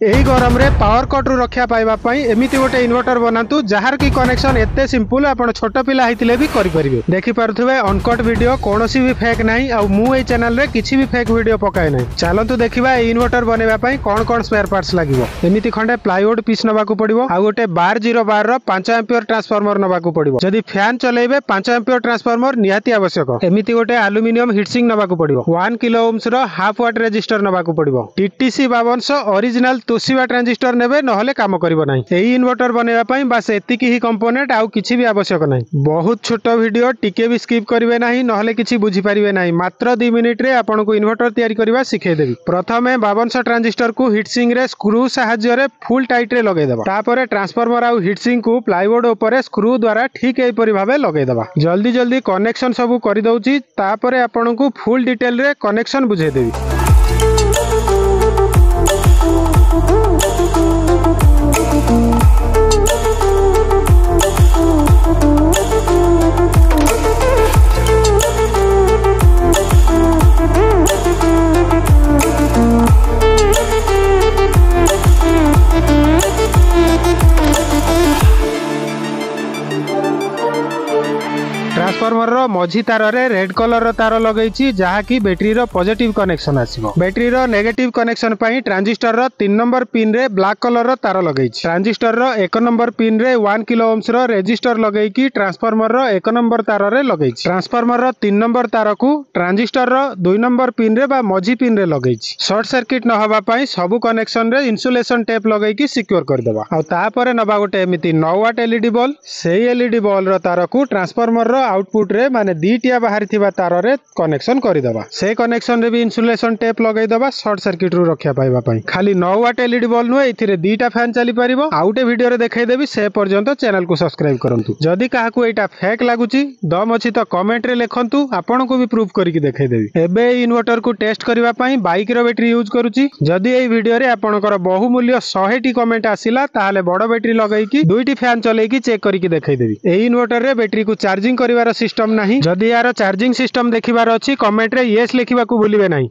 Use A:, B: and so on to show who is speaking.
A: एही गरम रे पावर कट रु रक्षा पाइबा पई एमिति गोटे इन्वर्टर बनातु जार की कनेक्शन एते सिंपल आपण छोट पिला हितिले भी करि परिबे। देखि पारुथबे अनकट वीडियो कोनोसी भी फेक नाही आ मु ए चैनल रे किछि भी फेक वीडियो पकाय नाही। चलंतु देखिबा ए इन्वर्टर बनेबा पई कोन कोन स्पेयर पार्ट्स लागिवो। एमिति खंडे प्लाईवुड पीस नबाकू पड़िवो आ गोटे 12 रो 5 एम्पियर ट्रांसफार्मर नबाकू पड़िवो। जदि फैन चलेबे 5 एम्पियर ट्रांसफार्मर निहाती आवश्यक। एमिति गोटे एल्युमिनियम हीटसिंग नबाकू पड़िवो। 1 किलो ओम्स रो हाफ वाट रेजिस्टर नबाकू पड़िवो। टीटीसी 5200 ओरिजिनल तोशिबा ट्रांजिस्टर नेबे नहले काम करिवो नाही। एही इन्वर्टर बनेबा पई बस एतिकी ही कंपोनेंट आउ किछि भी आवश्यक नाही। बहुत छोट वीडियो टिके भी स्किप करिवे नाही नहले किछि बुझी परिवे नाही। मात्र 2 मिनिट रे आपन को इन्वर्टर तयारी करिवा सिखै देबी। प्रथमे 5200 ट्रांजिस्टर को हीटसिंग रे स्क्रू सहाय्य रे फुल टाइट रे लगै देबा। तापरे ट्रांसफार्मर आउ हीटसिंग को प्लाईवुड ऊपर स्क्रू द्वारा ठीक एई परि भाबे लगै देबा। जल्दी जल्दी कनेक्शन सब करि दउची तापरे आपन को फुल डिटेल रे कनेक्शन बुझै देबी। ट्रांसफार्मर रो मझी तार रे रेड कलर रो तार लगैछि जहा की बैटरी रो पॉजिटिव कनेक्शन आसीबो। बैटरी रो नेगेटिव कनेक्शन पई ट्रांजिस्टर रो 3 नंबर पिन रे ब्लैक कलर रो तार लगैछि। ट्रांजिस्टर रो 1 नंबर पिन रे 1 किलो ओम्स रो रेजिस्टर लगैकि ट्रांसफार्मर रो 1 नंबर तार रे लगैछि। ट्रांसफार्मर रो 3 नंबर तार को ट्रांजिस्टर रो 2 नंबर पिन रे बा मझी पिन रे लगैछि। शॉर्ट सर्किट न होबा पई सब कनेक्शन रे इन्सुलेशन टेप लगैकि सिक्योर कर देबा। आ तापरे नबा गोटे एमिति 9 वाट एलईडी बल्ब। सेही एलईडी बल्ब रो तार को ट्रांसफार्मर रो आउटपुट रे माने दीटिया बाहरी थिबा तार रे कनेक्शन करि दबा। से कनेक्शन रे भी इन्सुलेशन टेप लगै दबा शॉर्ट सर्किट रु रक्षा पाइबा पई। खाली 9 वाट एलईडी बल्ब नु एथिरे दीटा फैन चली परिबो। आउटे वीडियो रे देखाई देबी से पर्यंत चैनल को सब्सक्राइब करंतु। जदि काहा को एटा फेक लागुची दम अछि त कमेंट रे लेखंतु आपन को भी प्रूफ करि कि देखाई देबी। एबे इन्वर्टर को टेस्ट करिवा पई बाइक रो बैटरी यूज करूची। जदि ए वीडियो रे आपनकर बहुमूल्य 100 टी कमेंट आसिला ताहाले बड़ बैटरी लगै कि दुईटी फैन चलै कि चेक करि कि देखाई देबी। ए इन्वर्टर रे बैटरी को चार्जिंग करिवार सिस्टम नाही। जदि यार चार्जिंग सिस्टम देखिबार अछि कमेंट रे येस लिखिबा को भूलिबे नाही।